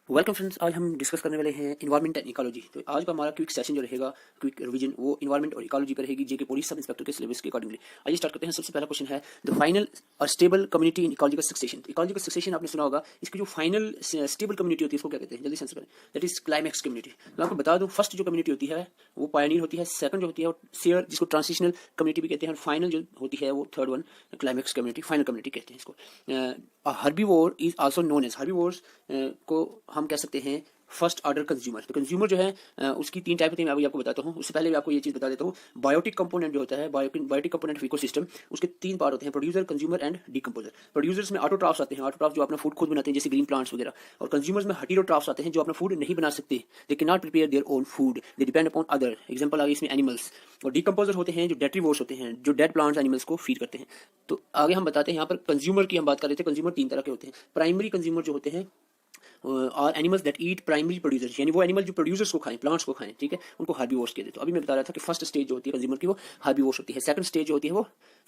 Welcome friends, आज हम discuss करने वाले हैं इन्वायरमेंट एंड इकोलॉजी। तो आज का हमारा क्विक सेशन जो रहेगा, क्विक रिवीजन, वो इन्वायरमेंट और इकोलॉजी पर रहेगी, जेके पुलिस सब इंस्पेक्टर के सिलेबस के अकॉर्डिंगली। आइए स्टार्ट करते हैं। सबसे पहला क्वेश्चन है द फाइनल और stable community in ecological succession. Ecological succession आपने सुना होगा, इसकी जो फाइनल स्टेबल कम्युनिटी होती है इसको क्या कहते हैं, जल्दी से आंसर करें। That is climax community. मैं आपको बता दूं, फर्स्ट जो कम्युनिटी होती है वो पायनियर होती है, सेकंड जो होती है वो शेयर जिसको ट्रांजिशनल कम्युनिटी भी कहते हैं, और फाइनल जो होती है वो third one climax community, final community कहते हैं इसको। Herbivore is also known as, herbivores को हम कह सकते हैं फर्स्ट ऑर्डर कंज्यूमर। तो कंज्यूमर जो है उसकी तीन टाइप होती है, मैं अभी आपको बताता हूँ। उससे पहले भी आपको ये चीज़ बता देता हूँ, बायोटिक कंपोनेंट जो होता है, बायोटिक कंपोनेंट ऑफ इकोसिस्टम, उसके तीन पार्ट होते हैं, producer, consumer and decomposer. Producers में ऑटोट्राफ्स आते हैं, ऑटोट्राफ्स जो अपना फूड खुद बनाते हैं जैसे ग्रीन प्लांट्स वगैरह, और कंज्यूमर्स में हेटेरोट्राफ्स आते हैं जो अपना फूड नहीं बना सकते, they can not prepare their own food, they depend upon other. Example आ गई इसमें एनिमल्स। और डिकम्पोजर होते हैं जो डेट्रीवोर्स होते हैं, जो डेड प्लांट्स एनिमल्स को फीड करते हैं। तो आगे हम बताते हैं, यहाँ पर कंज्यूमर की हम बात कर रहे थे। कंज्यूमर तीन तरह के होते हैं। प्राइमरी कंज्यूमर जो होते हैं और animals that eat primary producers, यानी वो एनिमल जो प्रोड्यूसर्स को खाएं, प्लांट्स को खाएं, ठीक है, उनको हार्बीवोर्स कहते हैं। तो अभी मैं बता रहा था कि फर्स्ट स्टेज जो होती है कंज्यूमर की वो हार्बीवोर्स होती है, सेकंड स्टेज जो होती है वो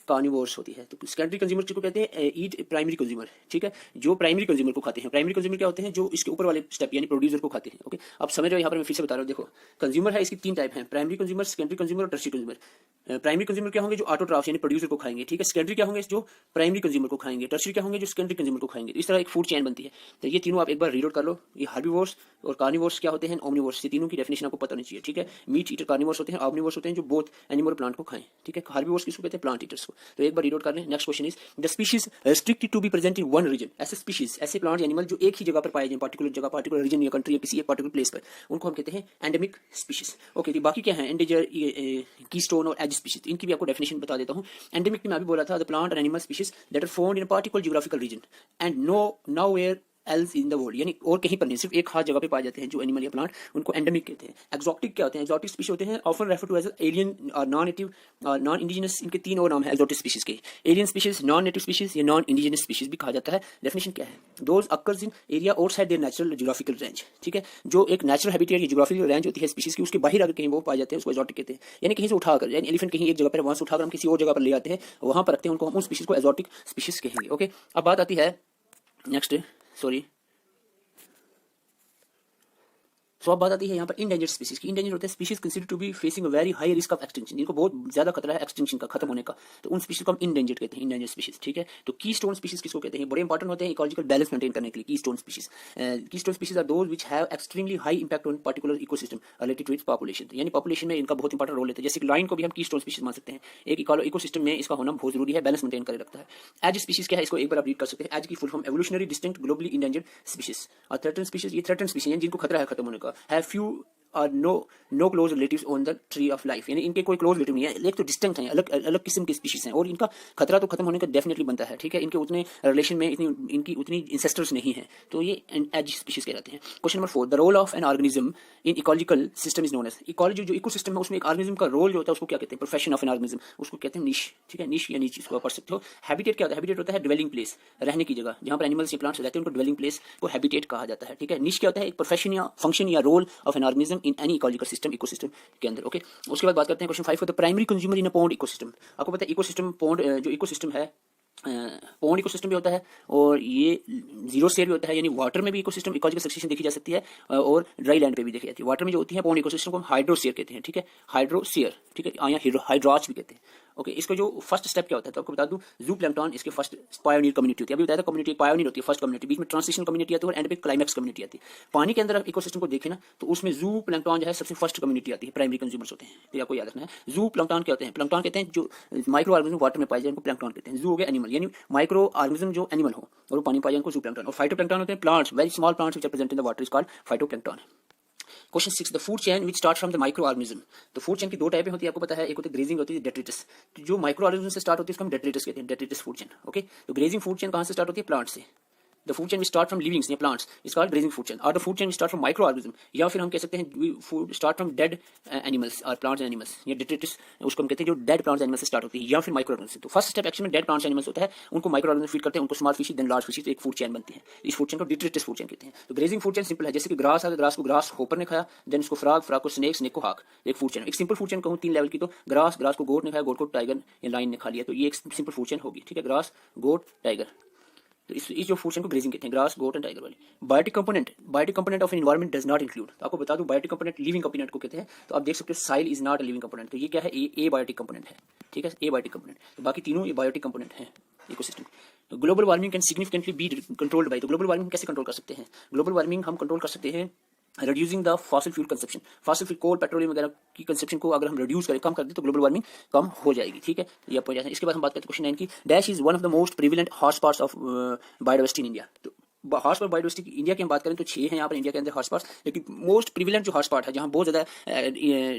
कार्निवोर्स होती है। तो सेकेंडरी कंज्यूमर जिसको कहते हैं ईट प्राइमरी कंज्यूमर, ठीक है, जो प्राइमरी कंज्यूमर को खाते हैं। प्राइमरी कंज्यूमर क्या होते हैं, जो इसके ऊपर वाले स्टेप यानी प्रोड्यूसर को खाते हैं। ओके, आप समझ रहे हो, यहाँ पर मैं फिर से बता रहा हूँ। देखो, कंज्यूमर है, इसकी तीन टाइप है, प्राइमरी कंज्यूमर, सेकेंडरी कंज्यूमर और टर्शियरी कंज्यूमर। प्राइमरी कंज्यूमर क्या होंगे, जो ऑटोट्राफ्स यानी प्रोड्यूसर को खाएंगे, ठीक है। सेकेंडरी क्या होंगे, जो प्राइमरी कंज्यूमर को खाएंगे। टर्शियरी क्या होंगे, जो सेकेंडरी कंज्यूमर को खाएंगे। इस तरह एक फूड चेन बनती है। तो ये तीनों आप एक बार रीड आउट कर लो। ये हार्बीवोर्स और कार्निवोर्स क्या होते हैं, ओमनिवोर्स। ये तीनों की डेफिनेशन आपको पता नहीं चाहिए, ठीक है। मीट ईटर कार्निवोर्स होते हैं, ओमनिवोर्स होते हैं जो बोथ एनिमल और प्लांट को खाएं, ठीक है। हार्बीवोर्स किसको कहते हैं, प्लांट ईटर्स को। तो एक बार रीड आउट कर लें। Next question is the species restricted to be present in one region. ऐसे स्पीशीज, ऐसे प्लांट एनिमल जो एक ही जगह पर पाए जाए, पर्टिकुलर जगह, पर्टिकुलर रीजन या कंट्री या किसी एक पर्टिकुलर प्लेस पर, उनको हम कहते हैं एंडेमिक स्पीशीज। ओके, तो बाकी क्या है, एंडेंजर, कीस्टोन और एज स्पीशीज, इनकी भी आपको डेफिनेशन बता देता हूँ। एंडेमिक में मैं अभी बोला था, द प्लांट और animal species that are found in a particular geographical region and nowhere else in the world, यानी और कहीं पर नहीं, सिर्फ एक खास जगह पे पाए जाते हैं जो एनिमल या प्लांट, उनको एंडेमिक कहते हैं। एक्सोटिक क्या होते हैं, एक्सोटिक स्पीशीज होते हैं often refer to as alien और नॉन नेटिव और नॉन इंडिजिनस। इनके तीन और नाम है एक्सोटिक स्पीशीज के, alien species, non native species या नॉन इंडिजिनस स्पीशीज भी कहा जाता है। डेफिनेशन क्या है, those occurs in area outside their natural geographical range, ठीक है। जो एक नेचुरल हैबिटेट या जियोग्राफिकल रेंज होती है स्पीशीज की, उसके बाहर अगर कहीं वो पाए जाते हैं उसको एक्सोटिक कहते हैं। यानी कहीं से उठाकर, यानी एलिफेंट कहीं एक जगह पर, वहां से उठाकर हम किसी और जगह पर ले आते हैं, वहां पर रखते हैं, उनको हम उन स्पीशीज को एक्सोटिक स्पीशीज कहेंगे। ओके, अब बात आती है नेक्स्ट, सॉरी, तो अब बात आती है यहाँ पर इंडेंजर्ड स्पीशीज की। इंडेंजर्ड होते हैं species consider to be facing a very high risk of extinction, जिनको बहुत ज्यादा खतरा है एक्सटिंक्शन का, खत्म होने का, तो उन स्पीशीज को हम इंडेंजर्ड कहते हैं, इंडेंजर्ड स्पीशीज, ठीक है। तो की स्टोन स्पीशीज किसको कहते हैं, बड़े इंपॉर्टेंट होते हैं इकोलॉजिकल बैलेंस मेंटेन करने के लिए। Keystone species, keystone species are those which have extremely high impact on particular ecosystem related to its population, यानी पॉपुलेशन में इनका बहुत इंपॉर्टेंट रोल लेते हैं। जैसे लाइन को भी हम की स्टोन स्पीशीज मान सकते हैं, एक इकोसिस्टम में इसका होना बहुत जरूरी है, बैलेंस मेंटेन कर रखता है। एज स्पीशीज क्या है, इसको एक बार आप रीड कर सकते हैं। एज की full form evolutionary distinct globally endangered species. और थ्रेटन स्पीशीज, ये थ्रेटन स्पीशीज जिनको खतरा है खत्म होने का, हैव फ्यू और no close relatives on the tree of life, यानी इनके कोई क्लोज रिलेटिव नहीं है, एक तो डिस्टिंक्ट है, अलग अलग किस्म की स्पीशीज हैं, और इनका खतरा तो खत्म होने का डेफिनेटली बनता है, ठीक है। इनके उतने रिलेशन में इनकी उतनी इंसेस्टर्स नहीं है, तो ये एज स्पीशीज कहलाते हैं। Question number 4, the role of an organism in ecological system is known as. Ecology जो इकोसिस्टम है उसमें एक ऑर्गेनिज्म का रोल जो होता है उसको क्या कहते हैं, प्रोफेशन ऑफ एन ऑर्गेनिज्म, उसको कहते हैं निश, ठीक है। निश या नीच इसको पढ़ सकते हो। हैबिटेट क्या होता है, हैबिटेट होता है ड्वेलिंग प्लेस, रहने की जगह, जहां पर एनिमल्स या प्लांट्स रहते हैं उनको ड्वेलिंग प्लेस को हैबिटेट कहा जाता है, ठीक है। निश क्या होता है, एक प्रोफेशन या फंक्शन या role of an organism in any ecological system, ecosystem के अंदर। ओके, उसके बाद बात करते हैं question 5 for the primary consumer in a pond ecosystem. आपको पता है इकोसिस्टम, पॉन्ड जो इकोसिस्टम है, पॉन्ड इकोसिस्टम भी होता है और ये जीरो शेयर भी होता है, यानी वाटर में भी इकोसिस्टम इकोलॉजिकल सक्सेशन देखी जा सकती है और ड्राई लैंड पे भी देखी जाती है। वाटर में जो होती है पॉन्ड इकोसिस्टम को हम हाइड्रोस्फीयर कहते हैं, ठीक है, हाइड्रोस्फीयर, ठीक है, या हाइड्रोच भी कहते हैं। ओके, इसका जो फर्स्ट स्टेप क्या होता है, तो आपको बता दूं, जू प्लैंक्टन इसके फर्स्ट पायोनियर कम्युनिटी होती है। अभी बताया था कम्युनिटी पायोनियर होती है, फर्स्ट कम्युनिटी, बीच में ट्रांजिशन कम्युनिटी आती है और एंड पे क्लाइमैक्स कम्युनिटी आती है। पानी के अंदर इकोसिस्टम को देखें ना, तो उसमें जू प्लैंक्टन जो है सबसे फर्स्ट कम्युनिटी आती है, प्राइमरी कंज्यूमर्स होते हैं, तो आपको याद रखना है। जू प्लैंक्टन क्या होते हैं, प्लैंक्टन कहते हैं जो माइक्रो ऑर्गेनिज्म वाटर में पाए जाए उनको प्लैंक्टन कहते हैं। जू हो गया एनिमल, यानी माइक्रो ऑर्गेनिज्म जो एनिमल हो और वो पानी पाए जाए उनको जू प्लैंक्टन। और फाइटोप्लैंक्टन होते हैं plants, very small plants which are present in the water is called phytoplankton. Question 6, the food chain which start from the microorganism. तो फूड चेन की दो टाइपें होती है, आपको पता है, एक होती है ग्रेजिंग, होती है डेट्रिटस। तो जो माइक्रो ऑर्गेनिज्म से स्टार्ट होती है उसको हम डेट्रिटस कहते हैं, डेट्रिटस फूड चेन। ओके, तो ग्रेजिंग फूड चेन कहां से स्टार्ट होती है, प्लांट से। The food chain start from livings या plants is called grazing food chain, और the food chain start from micro organism, या फिर हम कह सकते हैं food start from dead animals और प्लांट्स एनिमल्स, या डेट्रिटिस उसको हम कहते हैं जो डेड प्लांट्स एनिमल्स से स्टार्ट होती है, या फिर माइक्रो ऑर्गेनिज्म। तो फर्स्ट स्टेप एक्चुअली में डेड प्लांट्स एनिमल्स होता है, उनको माइक्रो ऑर्गेनिज्म फीड करते हैं, उनको small fish then large fish, एक फूड चेन बनती है। इस फूड चेन को डेट्रिटिस फूड चेन कहते हैं। तो ग्रेजिंग फूड चेन सिंपल है, जैसे कि ग्रास है, ग्रास को ग्रास होपर ने खाया, देन उसको फ्रॉग, फ्रॉग को स्नेक, स्नेक को हाक, एक फूड चेन। एक सिंपल फूड चेन कहूँ 3 लेवल की, तो ग्रास, ग्रास को गोट ने खाया, गोट को टाइगर या लाइन ने खा लिया, तो ये एक सिंपल फूड चेन होगी, ठीक है, ग्रास, गोट, टाइगर। तो इस जो फूड चेन को ग्रेजिंग कहते हैं, ग्रास, गोट एंड टाइगर वाली। Biotic component of environment does not include, तो आपको बता दूं बायोटिक कंपोनेंट लिविंग कंपोनेंट को कहते हैं। तो आप देख सकते हो soil is not a living component, तो ये क्या है, ए बायोटिक कंपोनेंट है, ठीक है, ए बायोटिक कंपोनेंट। तो बाकी तीनों ये बायोटिक कंपोनेंट है इकोसिस्टम। तो global warming can significantly be controlled by, तो ग्लोबल वार्मिंग कैसे कंट्रोल कर सकते हैं? ग्लोबल वार्मिंग हम कंट्रोल कर सकते हैं reducing the fossil fuel consumption, fossil fuel coal petroleum वगैरह की कंजप्शन को अगर हम रिड्यूस करें, कम कर दें, तो ग्लोबल वार्मिंग कम हो जाएगी, ठीक है, ये आपको जाए। इसके बाद हम बात करते हैं क्वेश्चन 9 की, dash is one of the most prevalent hotspots of biodiversity in India. तो हॉटस्पॉट बायोडाइवर्सिटी इंडिया की हम बात करें तो 6 हैं यहाँ पर इंडिया के अंदर हॉटस्पॉट्स, लेकिन मोस्ट प्रिविलेंट जो हॉटस्पॉट है जहाँ बहुत ज्यादा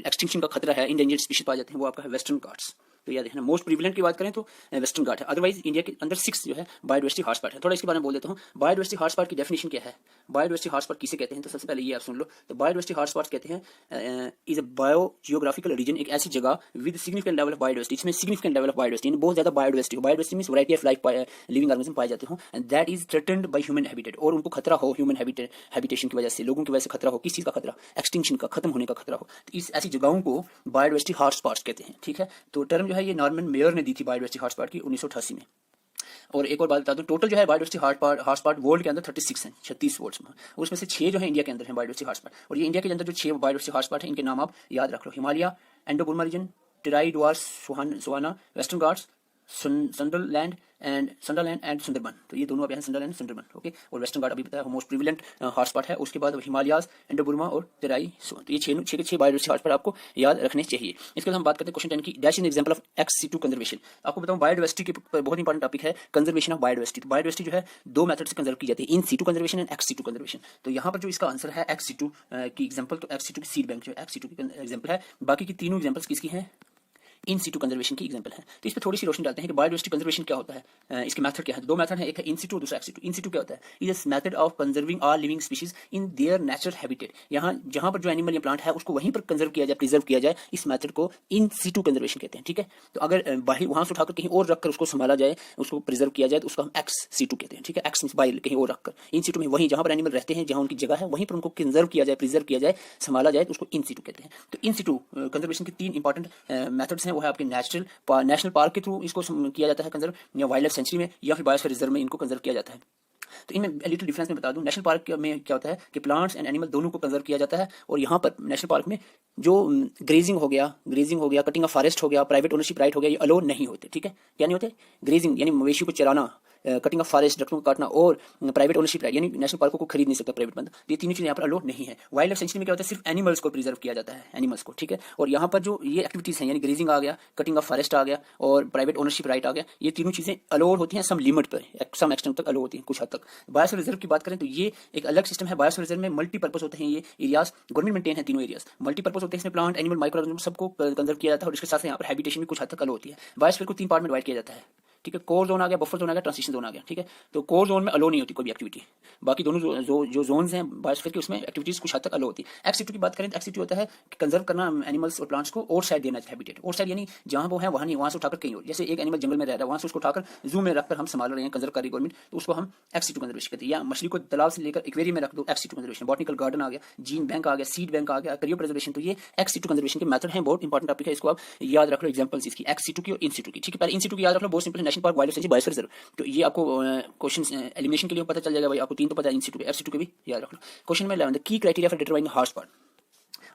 एक्सटिंक्शन का खतरा है, इंडेंजर्ड स्पीशीज पाए जाते हैं, वो आपका है वेस्टर्न घाट्स। तो याद रखना, मोस्ट प्रिविलेंट की बात करें तो वेस्टर्न घाट है। अदरवाइज इंडिया के अंदर 6 जो है बायोडाइवर्सिटी हॉटस्पॉट है। थोड़ा इसके बारे में बोल देता हूँ, बायोडाइवर्सिटी हॉटस्पॉट की डेफिनेशन क्या है, बायोडाइवर्सिटी हॉटस्पॉट किसे कहते हैं, तो सबसे पहले ये आप सुन लो। तो बायोडाइवर्सिटी हॉटस्पॉट कहते हैं is a bio geographical region, एक ऐसी जगह with significant level of biodiversity, इसमें सिग्निफिकेंट लेवल ऑफ बायोडाइवर्सिटी, बहुत ज्यादा बायोडाइवर्सिटी हो, biodiversity means variety of life living organism पाए जाते हो, and that is threatened by human habitat, और उनको खतरा हो ह्यूमन हैबिटेशन की वजह से, लोगों की वजह से खतरा हो, किस चीज का खतरा, एक्सटिंक्शन का, खत्म होने का खतरा हो, तो इस ऐसी जगहों को बायोडाइवर्सिटी हॉटस्पॉट्स कहते हैं, ठीक है। तो टर्म जो है ये नॉर्मन मेयर ने दी थी बायोडाइवर्सिटी हॉटस्पॉट की 1988 में। और एक और बात बता दूं, टोटल जो है बायोडाइवर्सिटी हॉटस्पॉट वर्ल्ड के अंदर 36 हैं, 36 वर्ल्ड में, और उसमें से 6 जो है इंडिया के अंदर है बायोडाइवर्सिटी हॉटस्पॉट। और ये इंडिया के अंदर जो 6 बायोडाइवर्सिटी हॉटस्पॉट है, इनके नाम आप याद रख लो, हिमालय, एंडोबुर्मा रीजन, टेराई डुआर्स, सुहाना, western Ghats, Sundaland and Sundarban. तो ये दोनों अब हैं, संडरलैंड सुंदरबन, ओके। और वेस्टर्न घाट अभी बताया मोस्ट प्रिविलेंट हॉटस्पॉट है। उसके बाद हिमालयाज, एंडोबुर्मा और तेराई, तो ये 6 के 6 बायोडाइवर्सिटी हॉटस्पॉट आपको याद रखने चाहिए। इसके बाद हम बात करते हैं क्वेश्चन 10 की, dash in example of ex situ conservation. आपको बताऊं बायोडाइवर्सिटी के बहुत इंपॉर्टेंट टॉपिक है कंजर्वेशन ऑफ बायोडाइवर्सिटी। तो बायोडाइवर्सिटी जो है 2 मेथड से कंजर्व की जाती है, in situ conservation and ex situ conservation. तो यहाँ पर जो इसका आंसर है एक्स-सिटू की एग्जांपल, तो एक्स-सिटू की सीड बैंक जो है एक्स-सिटू की एग्जांपल है। बाकी की तीनों एग्जांपल्स किसकी हैं, इन सीटू कंजर्वेशन की एग्जांपल है। तो इस पे थोड़ी सी रोशनी डालते हैं कि बायोडाइवर्सिटी कंजर्वेशन क्या होता है, इसके मेथड क्या है। 2 मेथड है, एक है इन सीटू, दूसरा एक्स सीटू। इन सीटू क्या होता है, is a method of conserving all living species in their natural habitat, यहाँ जहां पर जो एनिमल या प्लांट है उसको वहीं पर कंजर्व किया जाए, प्रिजर्व किया जाए, इस मेथड को इन सीटू कंजर्वेशन कहते हैं, ठीक है। तो अगर वहां से उठाकर कहीं और रखकर उसको संभाला जाए, उसको प्रिजर्व किया जाए, तो उसको हम एक्स सीटू कहते हैं, ठीक है। एक्स मींस बाई, कहीं और रखकर, इन सीटू में वहीं जहां पर एनिमल रहते हैं, जहां उनकी जगह है, वहीं पर उनको कंजर्व किया जाए, प्रिजर्व किया जाए, संभाला जाए, तो उसको इन सीटू कहते हैं। तो इन सीटू कंजर्वेशन के 3 इंपॉर्टेंट मेथड्स हैं, वो है आपके नेशनल पार्क के थ्रू इसको किया जाता है कंजर्व, या वाइल्ड लाइफ सेंचुरी में, या फिर बायोस्फीयर रिजर्व में इनको कंजर्व किया जाता है। तो इनमें लिटिल डिफरेंस में बता दूं, नेशनल पार्क में क्या होता है कि प्लांट्स एंड एनिमल दोनों को कंजर्व किया जाता है, और यहाँ पर नेशनल पार्क में जो ग्रेजिंग हो गया, कटिंग ऑफ फॉरेस्ट हो गया, प्राइवेट ओनरशिप राइट हो गया, ये अलो नहीं होते, ठीक है। क्या नहीं होते, ग्रेजिंग यानी मवेशी को चराना, कटिंग ऑफ फॉरेस्ट दरख्तों को काटना, और प्राइवेट ओनरशिप राइट यानी नेशनल पार्कों को खरीद नहीं सकता प्राइवेट बंद, ये तीनों चीजें यहाँ पर अलो नहीं है। वाइल्ड लाइफ सेंचुरी में क्या होता है, सिर्फ एनिमल्स को प्रिजर्व किया जाता है, एनिमल्स को, ठीक है। और यहाँ पर जो ये एक्टिविटीज हैं, यानी ग्रेजिंग आ गया, कटिंग ऑफ फॉरेस्ट आ गया, और प्राइवेट ओनरशिप राइट आ गया, ये तीनों चीजें अलो होती हैं सम लिमिट पर, सम एक्सटेंट तक अलो होती हैं, कुछ हद तक। बायोस्फीयर रिजर्व की बात करें तो ये एक अलग सिस्टम है। बायोस्फीयर रिजर्व में मल्टीपर्पज होते हैं, ये एरियाज गवर्नमेंट मेंटेन है, तीनों एरियाज मल्टीपर्पज होते हैं, इसमें प्लांट, एनिमल, माइक्रो ऑर्गेनिज्म सबको कंजर्व किया जाता है, और इसके साथ यहाँ पर हैबिटेशन भी कुछ हद तक अलो होती है। बायोस्फीयर को 3 पार्ट में डिवाइड किया जाता है, ठीक है। कोर जोन आ गया, बफर जोन आ गया, ट्रांजिशन जोन आ गया, ठीक है। तो कोर जोन में अलो नहीं होती कोई भी एक्टिविटी, बाकी दोनों जो जोन्स हैं बायोस्फीयर के, उसमें एक्टिविटीज कुछ हद तक अलो होती है। एक्स-सिटू की बात करें तो एक्स-सिटू होता है कंजर्व करना एनिमल्स और प्लांट्स को और साइड देना हैबिटेट, और साइड यानी जहां वो है वहां नहीं, वहां से उठाकर कहीं और, जैसे एक एनिमल जंगल में रह रहा है, वहां से उसको उठाकर जू में रखकर हम संभाल रहे हैं, कंजर्व कर रही गवर्नमेंट, तो उसको हम एक्स-सिटू कंजर्वेशन कहते हैं। या मछली को तालाब से लेकर एक्वेरियम में रख दो, एक्स-सिटू कंजर्वेशन। बॉटनिकल गार्डन आ गया, जीन बैंक आ गया, सीड बैंक आ गया, क्रियो प्रिजर्वेशन, तो ये एक्स-सिटू कंजर्वेशन के मेथड हैं, बहुत इंपॉर्टेंट टॉपिक है, इसको आप याद रख लो, एग्जांपल्स इसकी एक्स-सिटू की और इन-सिटू की, ठीक है। पहले इन-सिटू की याद रख लो, बहुत सिंपल है, national park, wild life sanctuary, biosphere reserve. तो ये आपको क्वेश्चन एलिमिनेशन के लिए पता चल जाएगा भाई, आपको 3 तो पता है, इन-सिटू के, एफ-सिटू के भी याद रख लो। क्वेश्चन में 11 the key criteria for determining hotspot.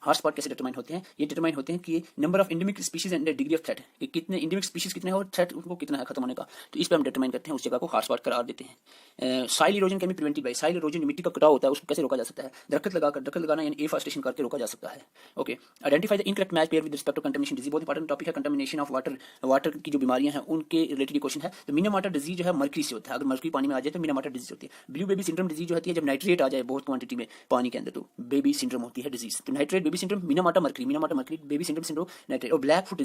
Hotspot कैसे डिटरमाइन होते हैं, ये डिटरमाइन होते हैं कि number of endemic species and degree of threat, कि कितने एंडेमिक स्पीशीज कितने हैं और थ्रेट उनको कितना है खत्म होने का, तो इस पे हम डिटरमाइन करते हैं, उस जगह को हॉटस्पॉट करार देते हैं। Soil erosion can be prevented by, soil erosion मिट्टी का कटाव होता है, उसको कैसे रोका जा सकता है, दरख्त लगाना यानी एफॉरेस्टेशन करके रोका जा सकता है, okay. Identify the incorrect match pair with respect to contamination disease, बहुत इंपॉर्टेंट टॉपिक है, कंटामिनेशन ऑफ वाटर की जो बीमारियां हैं उनके रिलेटेड क्वेश्चन है। तो मीनामाटा डिजीज जो है मर्क्यूरी से होता है, अगर मर्क्यूरी पानी में आ जाए तो मीनामाटा डिजीज होती है। ब्लू बेबी सिंड्रोम डिजीज जो होती है जब नाइट्रेट आ जाए बहुत क्वांटिटी में पानी के अंदर, तो बेबी सिंड्रोम होती है डिजीज। तो nitrate baby syndrome, Minamata mercury, baby syndrome nitrate. और ब्लैक फुट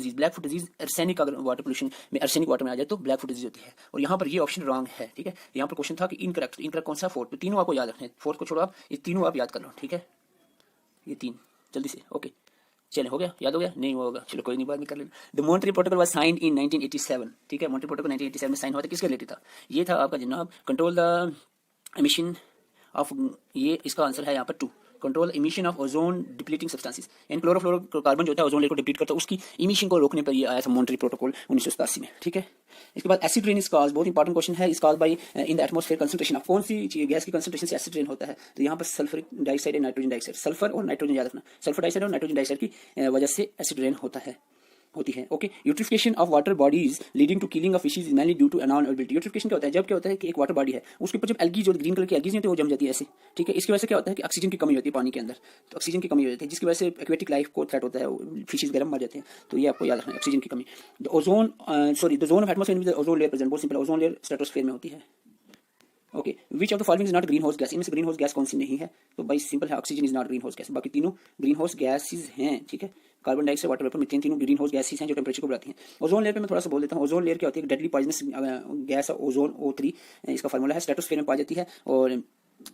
डिजीज आर्सेनिक, अगर वाटर पोल्यूशन में आर्सेनिक वाटर में आ जाए तो ब्लैक फुट डिजीज होती है। और यहाँ पर ये ऑप्शन रॉन्ग है, ठीक है। यहाँ पर क्वेश्चन था कि इनकरेक्ट कौन सा, फोर्थ। तो तीनों आपको याद रखने हैं, फोर्थ को छोड़ो आप, ये तीनों आप याद कर लो, ठीक है। ये 3 जल्दी से, ओके। चले, हो गया, याद हो गया, नहीं होगा, चलो कोई नहीं, बाद में कर लेना। The Montreal protocol was signed in 1987, ठीक है। मॉन्ट्रियल प्रोटोकॉल 1987 में साइन हुआ था, किसके रिलेटेड था, ये था आपका जनाब कंट्रोल द एमिशन ऑफ, ये इसका आंसर है यहाँ पर 2, control emission of ozone depleting substances, in chlorofluorocarbon जो होता है ओजोन लेयर को डिप्लीट करता है, उसकी इमिशन को रोकने पर ये आया था मॉन्ट्रियल प्रोटोकॉल 1987 में, ठीक है। इसके बाद एसिड रेन इज कॉज्ड, बहुत इंपॉर्टेंट क्वेश्चन है, is caused by in the atmosphere concentration of, कौन सी गैस की कंसंट्रेशन से एसिड रेन होता है, तो यहाँ पर sulphuric dioxide and nitrogen dioxide, sulphur और नाइट्रोजन याद रखना, सल्फर डाइऑक्साइड और नाइट्रोजन डाइऑक्साइड की वजह से एसिड रेन होती है। Okay, eutrophication of water bodies leading to killing of fishes is mainly due to unavailability. Eutrophication क्या होता है, जब क्या होता है कि एक वाटर बॉडी है उसके ऊपर जब एल्गी जो ग्रीन कलर की एल्गी होती है वो जम जाती है ऐसे, ठीक है। इसकी वजह से क्या होता है कि ऑक्सीजन की कमी होती है पानी के अंदर, तो ऑक्सीजन की कमी हो जाती है जिसकी वजह से एक्वेटिक लाइफ को थ्रेट होता है, फिशेज वगैरह मर जाते हैं, तो ये आपको याद रखना है, ऑक्सीजन की कमी। The zone of atmosphere with ozone layer present, बहुत सिंपल, ओजोन लेयर स्ट्रेटोस्फीयर में होती है। Okay, which of the following is not green house gas, इनमें से ग्रीन हाउस गैस कौन सी नहीं है, तो भाई सिंपल है, oxygen is not green house gas, बाकी तीनों ग्रीन हाउस गैसेज हैं, ठीक है। Carbon dioxide, water vapour, methane, तीनों ग्रीन हाउस गैसेज हैं जो टेंपरेचर को बढ़ाती हैं। ओजोन लेयर पे मैं थोड़ा सा बोल देता हूँ, ओजोन लेयर क्या होती है, deadly poisonous gas ozone O3, इसका फार्मूला है, स्ट्रेटोस्फीयर में पाई जाती है और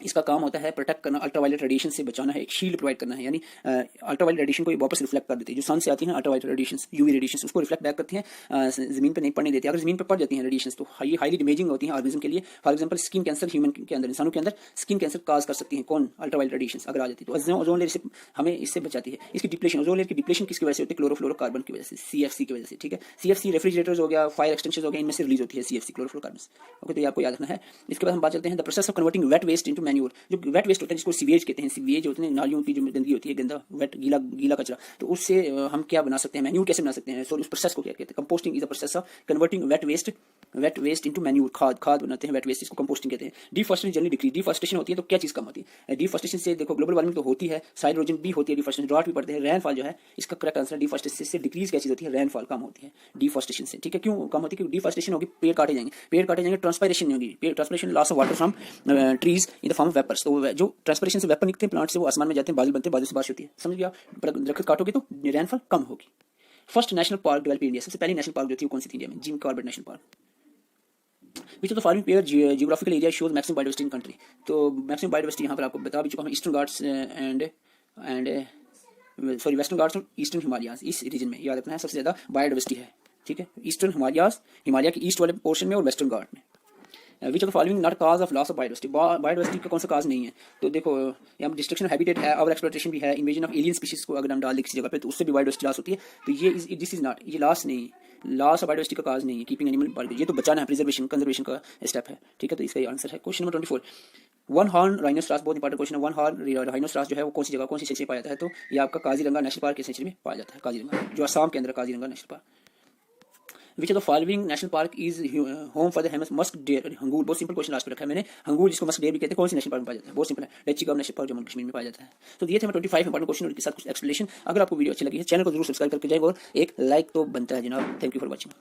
इसका काम होता है प्रोटेक्ट करना, अल्ट्रावायलेट रेडिएशन से बचाना है, एक शील्ड प्रोवाइड करना है, यानी अल्ट्रावायलेट रेडिएशन को वापस रिफ्लेक्ट कर देती है, जो सन से आती है ना अल्ट्रावायलेट रेडिएशन, यूवी रेडिएशन, उसको रिफ्लेक्ट बैक करती हैं, जमीन पर नहीं पड़ने देती है। अगर जमीन पर पड़ जाती हैं रेडिएशन तो ये हाईली डैमेजिंग होती हैं ऑर्गेनिज्म के लिए। For example skin cancer, human के अंदर, इंसानों के अंदर स्किन कैंसर काज कर सकती है, कौन, अल्ट्रावायलेट रेडिएशन अगर आ जाती है, तो ओजोन लेयर से हमें इससे बचाती है। इसकी डिप्लेशन, ओजोन लेयर की डिप्लेशन किसकी वजह से होती है, क्लोरोफ्लोरोकार्बन की वजह से, CFC की वजह से, ठीक है। CFC रेफ्रिजरेटर्स हो गया, फायर एक्सटेंशंस हो गया, इनमें से रिलीज होती है CFC, क्लोरोफ्लोरोकार्बन। ओके, तो ये आपको याद रखना है। इसके बाद हम बात करते हैं the process of converting wet waste into manure. जो वेट वेस्ट होता है जिसको सीवेज कहते हैं, सीवेज होते हैं नालियों की जो गंदगी होती है, गंदा वेट गीला कचरा, तो उससे हम क्या बना सकते हैं, मैन्योर कैसे बना सकते हैं, सो उस प्रोसेस को क्या कहते हैं, composting is the process of converting wet waste into manure, खाद बनाते हैं वेट वेस्ट, इसको कंपोस्टिंग कहते हैं। डिफॉरेस्टेशन जनरली डिक्रीज, डिफॉरेस्टेशन होती है तो क्या चीज कम होती है, डिफॉरेस्टेशन से देखो ग्लोबल वार्मिंग तो होती है, साइड इरोजन भी होती है, डिफॉरेस्टेशन, ड्रॉट भी पड़ते हैं, रेनफॉल जो है इसका करेक्ट आंसर, डिफॉरेस्टेशन से डिक्रीज क्या चीज होती है, रेनफॉल कम होती है डिफॉरेस्टेशन से, ठीक है। क्यों कम होती है, क्योंकि डिफॉरेस्टेशन होगी, पेड़ काटे जाएंगे, ट्रांसपायरेशन नहीं होगी, transpiration, loss of water from trees in the form of vapours, तो जो ट्रांसपायरेशन से वेपर निकलते हैं प्लांट से, वो आसमान में जाते हैं, बादल बनते हैं, बादल से बारिश होती है, समझ गया। दरख्त काटोगे तो रेनफॉल कम होगी। First national park develop India, सबसे पहली नेशनल पार्क जो थी वो कौन सी थी इंडिया में, Jim Corbett national park. Which of the following pair geographical area shows maximum biodiversity in country, तो मैक्सिमम बायोडाइवर्सिटी यहाँ पर आपको बता भी चुका हूँ, ईस्टर्न घाट्स वेस्टर्न घाट्स और ईस्टर्न हिमालयाज, इस रीजन में याद रखना है सबसे ज्यादा बायोडाइवर्सिटी है, ठीक है। ईस्टर्न हिमालयाज, हिमालय के ईस्ट वाले पोर्शन में और वेस्टर्न घाट में। विच of the following not cause of loss of biodiversity, biodiversity का कौन सा काज नहीं है, तो देखो यहाँ पर डिस्ट्रक्शन ऑफ हैबिटेट है, ओवर एक्सप्लॉयटेशन भी है, इन्वेजन ऑफ एलियन स्पीशीज को अगर हम डाल दें किसी जगह पे तो उससे भी बायोडाइवर्सिटी लॉस होती है, तो ये दिस इज नॉट, ये लॉस नहीं, लॉस ऑफ बायोडाइवर्सिटी का काज नहीं है, कीपिंग एनिमल बायोडाइवर्सिटी, ये तो बचाना है, प्रिजर्वेशन कंजर्वेशन का स्टेप है, ठीक है। तो इसका ये आंसर है। क्वेश्चन नंबर 24, वन हॉर्न राइनोसॉरस, बहुत इंपॉर्टेंट क्वेश्चन है, वन हॉर्न राइनोसॉरस जो है वो कौन सी जगह, कौन सी सेंचुरी में पाया जाता है, तो ये आपका काजीरंगा नेशनल पार्क के सेंचुरी में पाया जाता है, काजीरंगा जो असम के अंदर Kaziranga national park. Which of the following national park is home for the musk deer, hangul, बहुत सिंपल क्वेश्चन लास्ट पे रखा है मैंने, हंगूर जिसको मस्क डेयर भी कहते हैं, कौन सी नेशनल पार्क में पाया जाता है, बहुत सिंपल है, डच्ची-गाम नेशनल पार्क जम्मू कश्मीर में पाया जाता है। तो ये थे 25 इंपॉर्टेंट क्वेश्चन और इसके साथ कुछ एक्सप्लेनेशन। अगर आपको वीडियो अच्छी लगी है चैनल को जरूर सब्सक्राइब करके जाइए और एक लाइक तो बनता है जनाब। Thank you for watching.